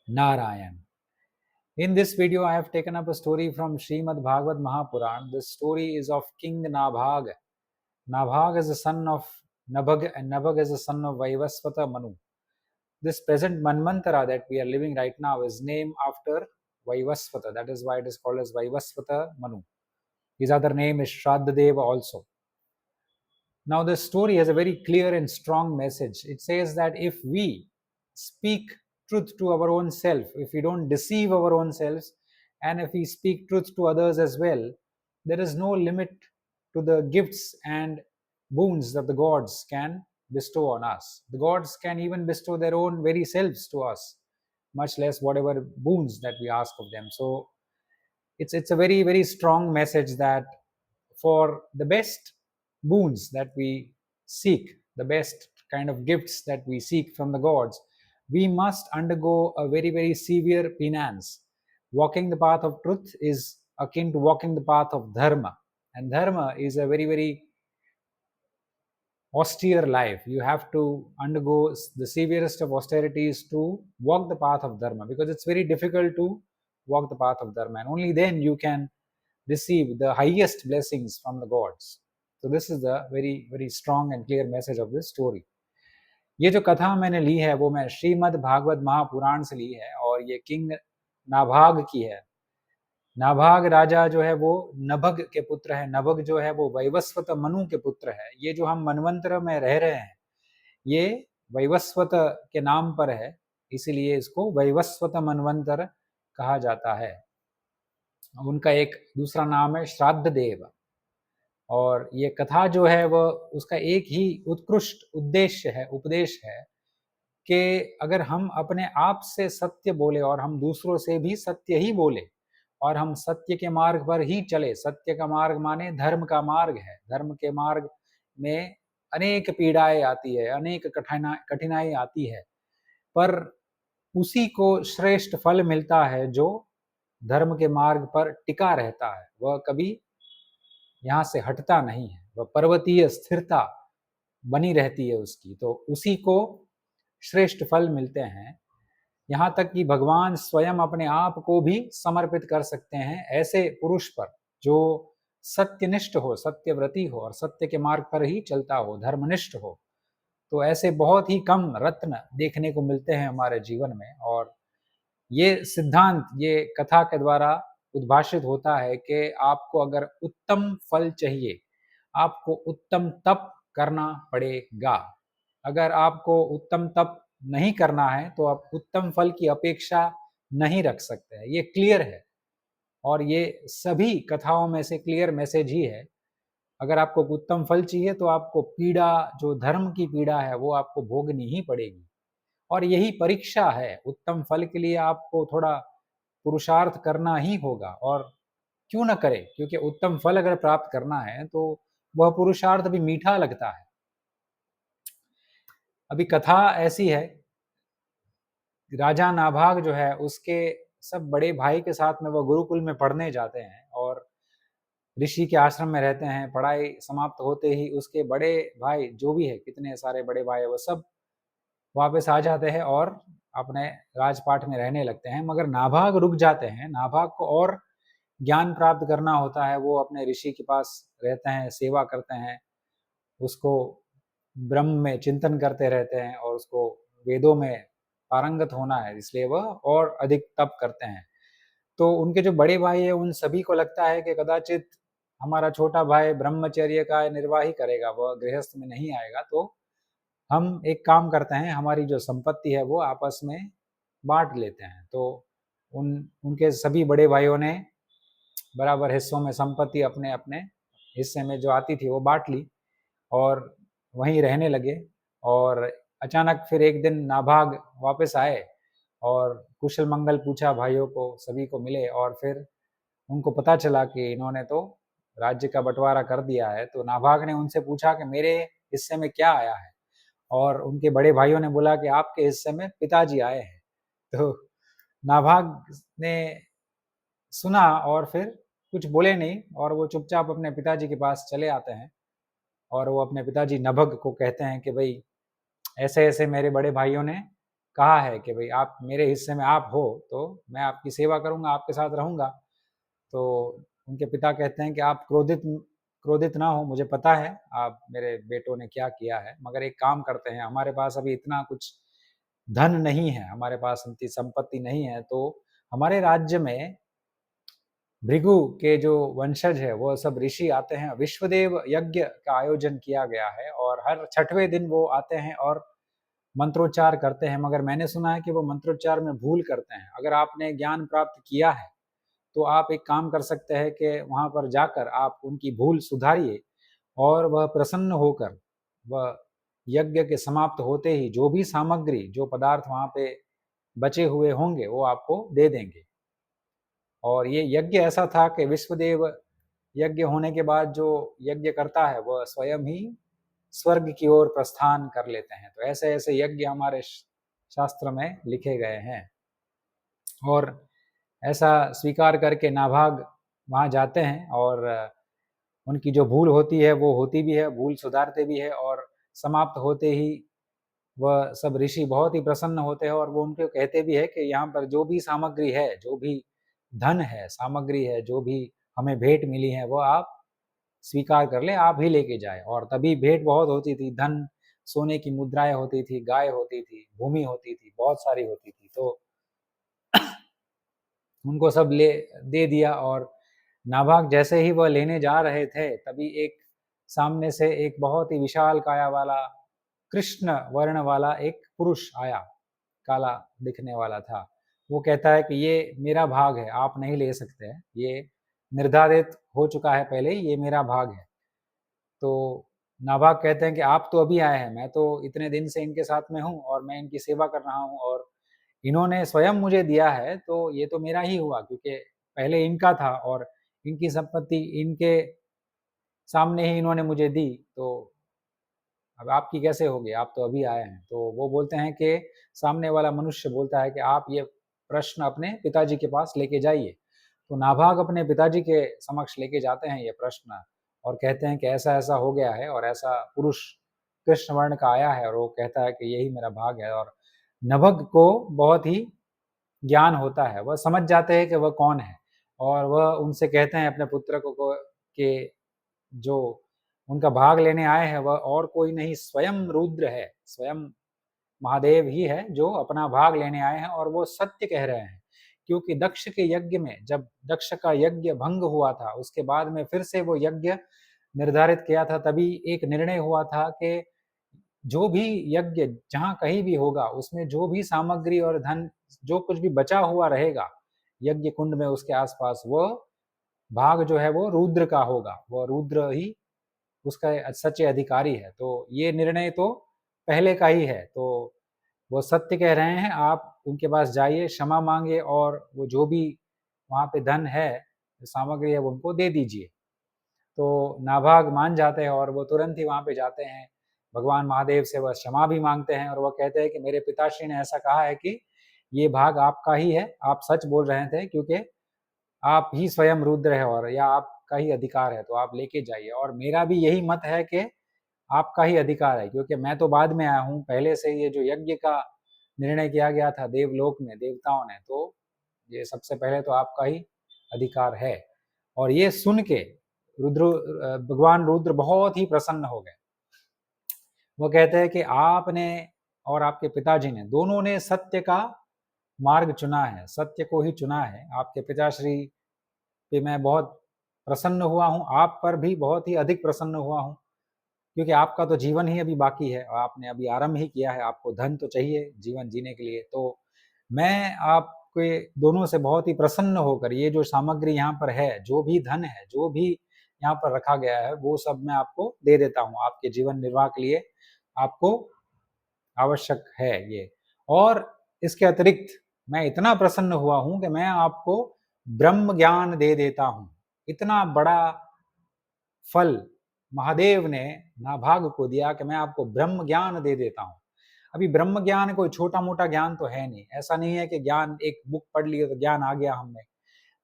Narayan. In this video, I have taken up a story from Srimad Bhagavad Mahapuran. This story is of King Nabhag. Nabhag is the son of Nabhag, and Nabhag is the son of Vaivasvata Manu. This present Manvantara that we are living right now is named after Vaivasvata. That is why it is called as Vaivasvata Manu. His other name is Shraddadeva also. Now, this story has a very clear and strong message. It says that if we speak truth to our own self, if we don't deceive our own selves, and if we speak truth to others as well, there is no limit to the gifts and boons that the gods can bestow on us. The gods can even bestow their own very selves to us, much less whatever boons that we ask of them. So it's a very, very strong message that for the best boons that we seek, the best kind of gifts that we seek from the gods, we must undergo a very, very severe penance. Walking the path of truth is akin to walking the path of dharma, and dharma is a very, very austere life. You have to undergo the severest of austerities to walk the path of dharma, because it's very difficult to walk the path of dharma, and only then you can receive the highest blessings from the gods. So this is the very, very strong and clear message of this story. ये जो कथा मैंने ली है वो मैं श्रीमद् भागवत महापुराण से ली है, और ये किंग नाभाग की है। नाभाग राजा जो है वो नभग के पुत्र है। नभग जो है वो वैवस्वत मनु के पुत्र है। ये जो हम मनवंतर में रह रहे हैं, ये वैवस्वत के नाम पर है, इसीलिए इसको वैवस्वत मनवंतर कहा जाता है। उनका एक दूसरा नाम है श्राद्ध देव। और ये कथा जो है वह उसका एक ही उत्कृष्ट उद्देश्य है, उपदेश है कि अगर हम अपने आप से सत्य बोले और हम दूसरों से भी सत्य ही बोले और हम सत्य के मार्ग पर ही चले। सत्य का मार्ग माने धर्म का मार्ग है। धर्म के मार्ग में अनेक पीड़ाएं आती है, अनेक कठिनाई आती है, पर उसी को श्रेष्ठ फल मिलता है जो धर्म के मार्ग पर टिका रहता है। वह कभी यहाँ से हटता नहीं है, वह पर्वतीय स्थिरता बनी रहती है उसकी, तो उसी को श्रेष्ठ फल मिलते हैं। यहाँ तक कि भगवान स्वयं अपने आप को भी समर्पित कर सकते हैं ऐसे पुरुष पर जो सत्यनिष्ठ हो, सत्यव्रती हो और सत्य के मार्ग पर ही चलता हो, धर्मनिष्ठ हो। तो ऐसे बहुत ही कम रत्न देखने को मिलते हैं हमारे जीवन में, और ये सिद्धांत ये कथा के द्वारा उद्भाषित होता है कि आपको अगर उत्तम फल चाहिए, आपको उत्तम तप करना पड़ेगा। अगर आपको उत्तम तप नहीं करना है तो आप उत्तम फल की अपेक्षा नहीं रख सकते हैं। ये क्लियर है, और ये सभी कथाओं में से क्लियर मैसेज ही है। अगर आपको उत्तम फल चाहिए तो आपको पीड़ा, जो धर्म की पीड़ा है, वो आपको भोगनी ही पड़ेगी, और यही परीक्षा है। उत्तम फल के लिए आपको थोड़ा पुरुषार्थ करना ही होगा, और क्यों न करें, क्योंकि उत्तम फल अगर प्राप्त करना है तो वह पुरुषार्थ भी मीठा लगता है। अभी कथा ऐसी है, राजा नाभाग जो है उसके सब बड़े भाई के साथ में वो गुरुकुल में पढ़ने जाते हैं और ऋषि के आश्रम में रहते हैं। पढ़ाई समाप्त होते ही उसके बड़े भाई जो भी है, कितने सारे बड़े भाई है, वो सब वापस आ जाते हैं और अपने राजपाट में रहने लगते हैं। मगर नाभाग रुक जाते हैं। नाभाग को और ज्ञान प्राप्त करना होता है। वो अपने ऋषि के पास रहते हैं, सेवा करते हैं, उसको ब्रह्म में चिंतन करते रहते हैं, और उसको वेदों में पारंगत होना है, इसलिए वह और अधिक तप करते हैं। तो उनके जो बड़े भाई है उन सभी को लगता है कि कदाचित हमारा छोटा भाई ब्रह्मचर्य का निर्वाह ही करेगा, वह गृहस्थ में नहीं आएगा। तो हम एक काम करते हैं, हमारी जो संपत्ति है वो आपस में बांट लेते हैं। तो उनके सभी बड़े भाइयों ने बराबर हिस्सों में संपत्ति अपने अपने हिस्से में जो आती थी वो बांट ली और वहीं रहने लगे। और अचानक फिर एक दिन नाभाग वापस आए और कुशल मंगल पूछा भाइयों को, सभी को मिले, और फिर उनको पता चला कि इन्होंने तो राज्य का बंटवारा कर दिया है। तो नाभाग ने उनसे पूछा कि मेरे हिस्से में क्या आया है, और उनके बड़े भाइयों ने बोला कि आपके हिस्से में पिताजी आए हैं। तो नाभाग ने सुना और फिर कुछ बोले नहीं, और वो चुपचाप अपने पिताजी के पास चले आते हैं, और वो अपने पिताजी नभग को कहते हैं कि भाई ऐसे ऐसे मेरे बड़े भाइयों ने कहा है कि भाई आप मेरे हिस्से में आप हो तो मैं आपकी सेवा करूँगा, आपके साथ रहूँगा। तो उनके पिता कहते हैं कि आप क्रोधित ना हो, मुझे पता है आप मेरे बेटों ने क्या किया है, मगर एक काम करते हैं, हमारे पास अभी इतना कुछ धन नहीं है, हमारे पास इतनी संपत्ति नहीं है, तो हमारे राज्य में भृगु के जो वंशज है वो सब ऋषि आते हैं, विश्वदेव यज्ञ का आयोजन किया गया है और हर छठवें दिन वो आते हैं और मंत्रोच्चार करते हैं, मगर मैंने सुना है कि वो मंत्रोच्चार में भूल करते हैं। अगर आपने ज्ञान प्राप्त किया है तो आप एक काम कर सकते हैं कि वहाँ पर जाकर आप उनकी भूल सुधारिए और वह प्रसन्न होकर वह यज्ञ के समाप्त होते ही जो भी सामग्री, जो पदार्थ वहाँ पे बचे हुए होंगे वो आपको दे देंगे। और ये यज्ञ ऐसा था कि विश्वदेव यज्ञ होने के बाद जो यज्ञ करता है वह स्वयं ही स्वर्ग की ओर प्रस्थान कर लेते हैं। तो ऐसे ऐसे यज्ञ हमारे शास्त्र में लिखे गए हैं और ऐसा स्वीकार करके नाभाग वहाँ जाते हैं और उनकी जो भूल होती है वो होती भी है, भूल सुधारते भी है और समाप्त होते ही वह सब ऋषि बहुत ही प्रसन्न होते हैं और वो उनको कहते भी है कि यहाँ पर जो भी सामग्री है, जो भी धन है, सामग्री है, जो भी हमें भेंट मिली है, वो आप स्वीकार कर लें, आप ही लेके जाएँ। और तभी भेंट बहुत होती थी, धन, सोने की मुद्राएँ होती थी, गाय होती थी, भूमि होती थी, बहुत सारी होती थी। तो उनको सब ले दे दिया और नाभाग जैसे ही वह लेने जा रहे थे, तभी एक सामने से एक बहुत ही विशाल काया वाला, कृष्ण वर्ण वाला एक पुरुष आया, काला दिखने वाला था। वो कहता है कि ये मेरा भाग है, आप नहीं ले सकते हैं, ये निर्धारित हो चुका है पहले ही, ये मेरा भाग है। तो नाभाग कहते हैं कि आप तो अभी आए हैं, मैं तो इतने दिन से इनके साथ में हूँ और मैं इनकी सेवा कर रहा हूँ और इन्होंने स्वयं मुझे दिया है, तो ये तो मेरा ही हुआ क्योंकि पहले इनका था और इनकी संपत्ति इनके सामने ही इन्होंने मुझे दी, तो अब आपकी कैसे होगी? आप तो अभी आए हैं। तो वो बोलते हैं कि सामने वाला मनुष्य बोलता है कि आप ये प्रश्न अपने पिताजी के पास लेके जाइए। तो नाभाग अपने पिताजी के समक्ष लेके जाते हैं ये प्रश्न और कहते हैं कि ऐसा-ऐसा हो गया है और ऐसा पुरुष कृष्ण वर्ण का आया है और वो कहता है कि यही मेरा भाग है। और नभग को बहुत ही ज्ञान होता है, वह समझ जाते हैं कि वह कौन है और वह उनसे कहते हैं अपने पुत्र को कि जो उनका भाग लेने आए हैं वह और कोई नहीं स्वयं रुद्र है, स्वयं महादेव ही है जो अपना भाग लेने आए हैं और वो सत्य कह रहे हैं। क्योंकि दक्ष के यज्ञ में जब दक्ष का यज्ञ भंग हुआ था, उसके बाद में फिर से वो यज्ञ निर्धारित किया था, तभी एक निर्णय हुआ था कि जो भी यज्ञ जहाँ कहीं भी होगा, उसमें जो भी सामग्री और धन, जो कुछ भी बचा हुआ रहेगा यज्ञ कुंड में उसके आसपास, वो भाग जो है वो रुद्र का होगा, वो रुद्र ही उसका सच्चे अधिकारी है। तो ये निर्णय तो पहले का ही है, तो वो सत्य कह रहे हैं, आप उनके पास जाइए, क्षमा माँगिए और वो जो भी वहाँ पे धन है, सामग्री है, वो उनको दे दीजिए। तो नाभाग मान जाते हैं और वो तुरंत ही वहाँ पे जाते हैं। भगवान महादेव से वह क्षमा भी माँगते हैं और वो कहते हैं कि मेरे पिताश्री ने ऐसा कहा है कि ये भाग आपका ही है, आप सच बोल रहे थे क्योंकि आप ही स्वयं रुद्र है और या आपका ही अधिकार है, तो आप लेके जाइए। और मेरा भी यही मत है कि आपका ही अधिकार है क्योंकि मैं तो बाद में आया हूँ, पहले से ये जो यज्ञ का निर्णय किया गया था देवलोक में देवताओं ने, तो ये सबसे पहले तो आपका ही अधिकार है। और ये सुन के भगवान रुद्र बहुत ही प्रसन्न हो गए। वो कहते हैं कि आपने और आपके पिताजी ने, दोनों ने सत्य का मार्ग चुना है, सत्य को ही चुना है। आपके पिताश्री पे मैं बहुत प्रसन्न हुआ हूँ, आप पर भी बहुत ही अधिक प्रसन्न हुआ हूँ, क्योंकि आपका तो जीवन ही अभी बाकी है और आपने अभी आरंभ ही किया है, आपको धन तो चाहिए जीवन जीने के लिए। तो मैं आपके दोनों से बहुत ही प्रसन्न होकर ये जो सामग्री यहाँ पर है, जो भी धन है, जो भी यहाँ पर रखा गया है, वो सब मैं आपको दे देता हूँ, आपके जीवन निर्वाह के लिए आपको आवश्यक है ये। और इसके अतिरिक्त मैं इतना प्रसन्न हुआ हूँ कि मैं आपको ब्रह्म ज्ञान दे देता हूँ। इतना बड़ा फल महादेव ने नाभाग को दिया कि मैं आपको ब्रह्म ज्ञान दे देता हूँ। अभी ब्रह्म ज्ञान कोई छोटा-मोटा ज्ञान तो है नहीं। ऐसा नहीं है कि ज्ञान एक बुक पढ़ लिए तो ज्ञान आ गया हम में।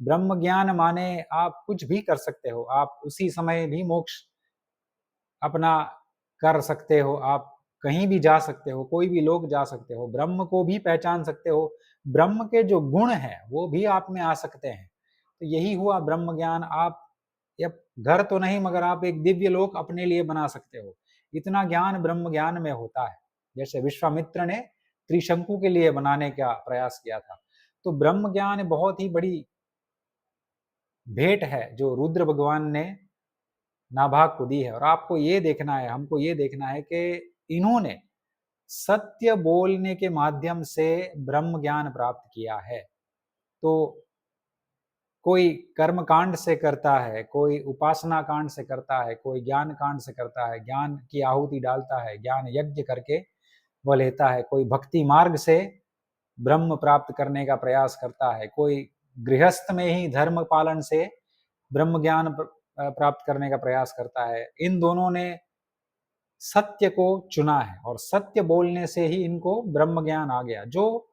ब्रह्म ज्ञान माने आप कुछ भी कर सकते हो। आप उसी समय भी मोक्ष अपना कर सकते हो, आप कहीं भी जा सकते हो, कोई भी लोग जा सकते हो, ब्रह्म को भी पहचान सकते हो, ब्रह्म के जो गुण हैं वो भी आप में आ सकते हैं। तो यही हुआ ब्रह्म ज्ञान। आप या घर तो नहीं मगर आप एक दिव्य लोक अपने लिए बना सकते हो। इतना ज्ञान ब्रह्म ज्ञान में होता है। जैसे विश्वामित्र ने त्रिशंकु के लिए बनाने का प्रयास किया था। तो ब्रह्म ज्ञान बहुत ही बड़ी भेंट है जो रुद्र भगवान ने नाभाग को दी है। और आपको ये देखना है, हमको ये देखना है कि इन्होंने सत्य बोलने के माध्यम से ब्रह्म ज्ञान प्राप्त किया है। तो कोई कर्म कांड से करता है, कोई उपासना कांड से करता है, कोई ज्ञान कांड से करता है, ज्ञान की आहुति डालता है, ज्ञान यज्ञ करके वह लेता है, कोई भक्ति मार्ग से ब्रह्म प्राप्त करने का प्रयास करता है, कोई गृहस्थ में ही धर्म पालन से ब्रह्म ज्ञान प्राप्त करने का प्रयास करता है। इन दोनों ने सत्य को चुना है और सत्य बोलने से ही इनको ब्रह्म ज्ञान आ गया। जो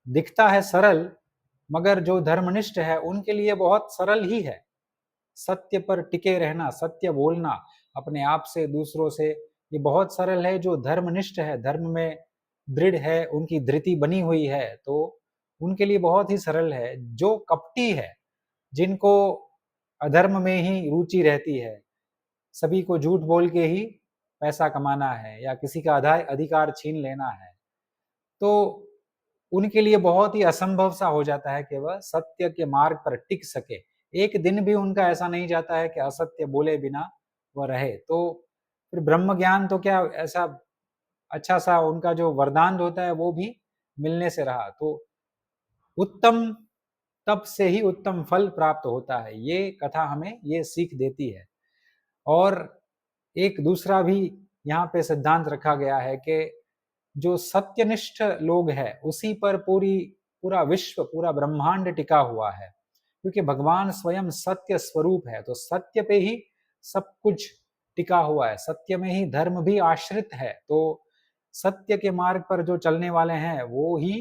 दिखता है सरल मगर जो धर्मनिष्ठ है उनके लिए बहुत सरल ही है। सत्य पर टिके रहना, सत्य बोलना अपने आप से, दूसरों से, ये बहुत सरल है। जो धर्मनिष्ठ है, धर्म में दृढ़ है, उनकी धृति बनी हुई है, तो उनके लिए बहुत ही सरल है। जो कपटी है, जिनको अधर्म में ही रुचि रहती है, सभी को झूठ बोल के ही पैसा कमाना है या किसी का अधिकार छीन लेना है, तो उनके लिए बहुत ही असंभव सा हो जाता है कि वह सत्य के मार्ग पर टिक सके। एक दिन भी उनका ऐसा नहीं जाता है कि असत्य बोले बिना वह रहे। तो फिर ब्रह्म ज्ञान तो क्या, ऐसा अच्छा सा उनका जो वरदान होता है वो भी मिलने से रहा। तो उत्तम तप से ही उत्तम फल प्राप्त होता है, ये कथा हमें ये सीख देती है। और एक दूसरा भी यहाँ पे सिद्धांत रखा गया है कि जो सत्यनिष्ठ लोग हैं उसी पर पूरा विश्व, पूरा ब्रह्मांड टिका हुआ है, क्योंकि भगवान स्वयं सत्य स्वरूप है। तो सत्य पे ही सब कुछ टिका हुआ है, सत्य में ही धर्म भी आश्रित है। तो सत्य के मार्ग पर जो चलने वाले हैं वो ही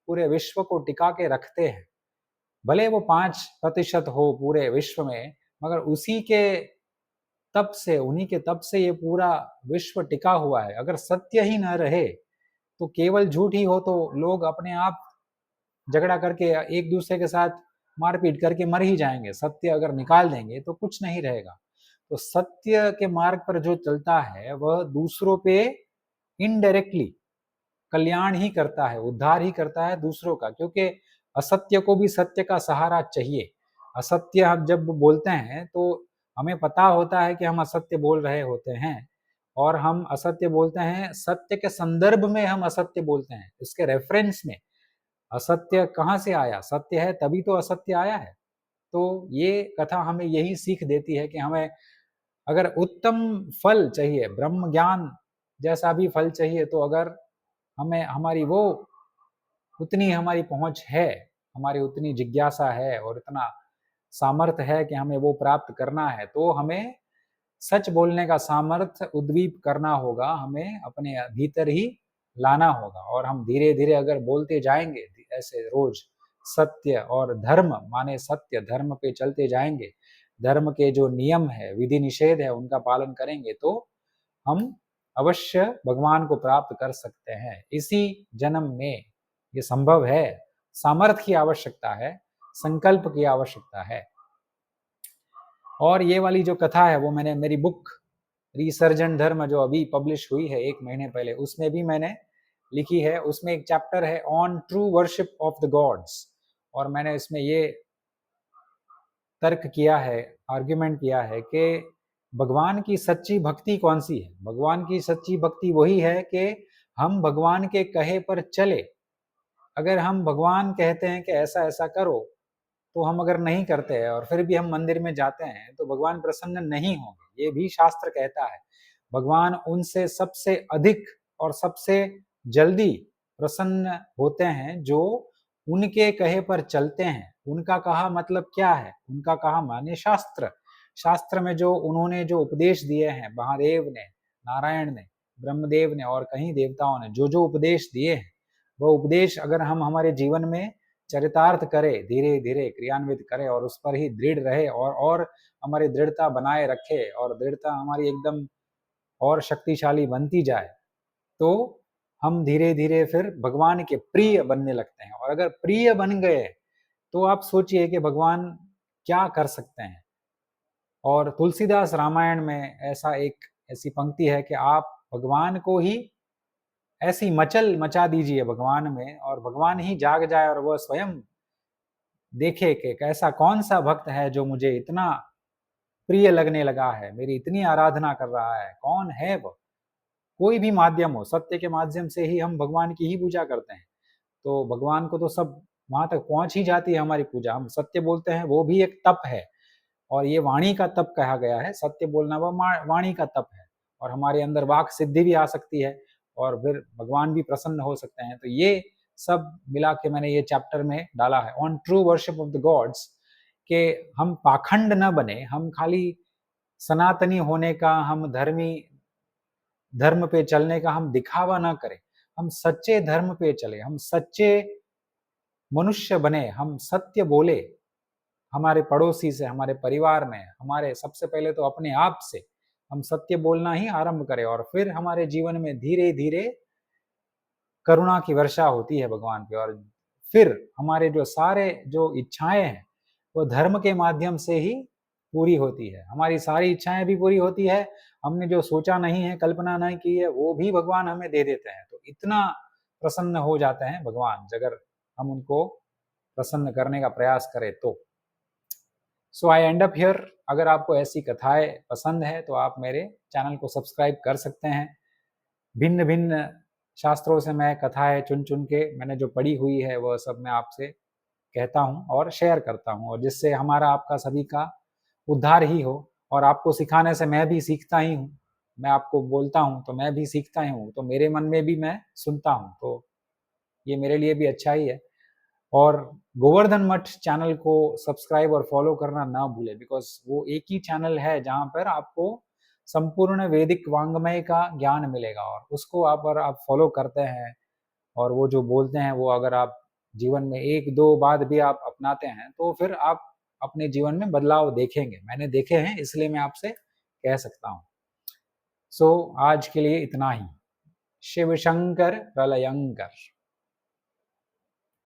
पूरे विश्व को टिका के रखते हैं। भले वो 5% हो पूरे विश्व में, मगर उसी के तप से, उन्हीं के तप से ये पूरा विश्व टिका हुआ है। अगर सत्य ही न रहे तो केवल झूठ ही हो तो लोग अपने आप झगड़ा करके एक दूसरे के साथ मारपीट करके मर ही जाएंगे। सत्य अगर निकाल देंगे तो कुछ नहीं रहेगा। तो सत्य के मार्ग पर जो चलता है वह दूसरों पे इनडायरेक्टली कल्याण ही करता है, उद्धार ही करता है दूसरों का, क्योंकि असत्य को भी सत्य का सहारा चाहिए। असत्य हम जब बोलते हैं तो हमें पता होता है कि हम असत्य बोल रहे होते हैं, और हम असत्य बोलते हैं सत्य के संदर्भ में, हम असत्य बोलते हैं इसके रेफरेंस में। असत्य कहाँ से आया? सत्य है तभी तो असत्य आया है। तो ये कथा हमें यही सीख देती है कि हमें अगर उत्तम फल चाहिए, ब्रह्म ज्ञान जैसा भी फल चाहिए, तो अगर हमें हमारी वो उतनी हमारी पहुंच है, हमारी उतनी जिज्ञासा है और इतना सामर्थ्य है कि हमें वो प्राप्त करना है, तो हमें सच बोलने का सामर्थ्य उद्दीप करना होगा, हमें अपने भीतर ही लाना होगा। और हम धीरे धीरे अगर बोलते जाएंगे ऐसे रोज सत्य और धर्म, माने सत्य धर्म पे चलते जाएंगे, धर्म के जो नियम है, विधि निषेध है, उनका पालन करेंगे, तो हम अवश्य भगवान को प्राप्त कर सकते हैं। इसी जन्म में ये संभव है। सामर्थ्य की आवश्यकता है, संकल्प की आवश्यकता है। और ये वाली जो कथा है वो मैंने मेरी बुक रिसर्जेंट धर्म जो अभी पब्लिश हुई है 1 महीने पहले, उसमें भी मैंने लिखी है। उसमें एक चैप्टर है on true worship of the gods, और मैंने इसमें ये तर्क किया है, आर्ग्यूमेंट किया है कि भगवान की सच्ची भक्ति कौन सी है। भगवान की सच्ची भक्ति वही है कि हम भगवान के कहे पर चले। अगर हम भगवान कहते हैं कि ऐसा ऐसा करो, तो हम अगर नहीं करते हैं और फिर भी हम मंदिर में जाते हैं, तो भगवान प्रसन्न नहीं होंगे। ये भी शास्त्र कहता है। भगवान उनसे सबसे अधिक और सबसे जल्दी प्रसन्न होते हैं जो उनके कहे पर चलते हैं। उनका कहा मतलब क्या है? उनका कहा माने शास्त्र। शास्त्र में जो उन्होंने जो उपदेश दिए हैं, महादेव ने, नारायण ने, ब्रह्मदेव ने और कहीं देवताओं ने जो जो उपदेश दिए हैं, वह उपदेश अगर हम हमारे जीवन में चरितार्थ करे, धीरे धीरे क्रियान्वित करे और उस पर ही दृढ़ रहे और हमारी दृढ़ता बनाए रखे और दृढ़ता हमारी एकदम और शक्तिशाली बनती जाए, तो हम धीरे धीरे फिर भगवान के प्रिय बनने लगते हैं। और अगर प्रिय बन गए तो आप सोचिए कि भगवान क्या कर सकते हैं। और तुलसीदास रामायण में ऐसी पंक्ति है कि आप भगवान को ही ऐसी मचल मचा दीजिए भगवान में, और भगवान ही जाग जाए और वह स्वयं देखे कि ऐसा कौन सा भक्त है जो मुझे इतना प्रिय लगने लगा है, मेरी इतनी आराधना कर रहा है, कौन है वो। कोई भी माध्यम हो, सत्य के माध्यम से ही हम भगवान की ही पूजा करते हैं, तो भगवान को तो सब वहां तक पहुंच ही जाती है हमारी पूजा। हम सत्य बोलते हैं, वो भी एक तप है, और ये वाणी का तप कहा गया है। सत्य बोलना वो वाणी का तप है, और हमारे अंदर वाक सिद्धि भी आ सकती है, और फिर भगवान भी प्रसन्न हो सकते हैं। तो ये सब मिला के मैंने ये चैप्टर में डाला है, on true worship of the gods, कि हम पाखंड न बने, हम खाली सनातनी होने का, हम धर्म पे चलने का हम दिखावा ना करें, हम सच्चे धर्म पे चले, हम सच्चे मनुष्य बने, हम सत्य बोले हमारे पड़ोसी से, हमारे परिवार में, हमारे सबसे पहले तो अपने आप से हम सत्य बोलना ही आरंभ करें, और फिर हमारे जीवन में धीरे धीरे करुणा की वर्षा होती है भगवान पे, और फिर हमारे जो सारे जो इच्छाएं हैं वो धर्म के माध्यम से ही पूरी होती है। हमारी सारी इच्छाएं भी पूरी होती है, हमने जो सोचा नहीं है, कल्पना नहीं की है, वो भी भगवान हमें दे देते हैं। तो इतना प्रसन्न हो जाते हैं भगवान अगर हम उनको प्रसन्न करने का प्रयास करें तो। सो आई एंड अप हियर। अगर आपको ऐसी कथाएं पसंद है तो आप मेरे चैनल को सब्सक्राइब कर सकते हैं। भिन्न भिन्न शास्त्रों से मैं कथाएं चुन चुन के मैंने जो पढ़ी हुई है वह सब मैं आपसे कहता हूँ और शेयर करता हूँ, और जिससे हमारा आपका सभी का उद्धार ही हो। और आपको सिखाने से मैं भी सीखता ही हूँ, मैं आपको बोलता हूँ तो मैं भी सीखता ही हूँ, तो मेरे मन में भी मैं सुनता हूँ, तो ये मेरे लिए भी अच्छा ही है। और गोवर्धन मठ चैनल को सब्सक्राइब और फॉलो करना ना भूलें, बिकॉज वो एक ही चैनल है जहाँ पर आपको संपूर्ण वैदिक वांग्मय का ज्ञान मिलेगा, और उसको अगर आप फॉलो करते हैं और वो जो बोलते हैं वो अगर आप जीवन में एक दो बात भी आप अपनाते हैं तो फिर आप अपने जीवन में बदलाव देखेंगे। मैंने देखे हैं, इसलिए मैं आपसे कह सकता हूँ। सो आज के लिए इतना ही। शिव शंकर प्रलयंकर।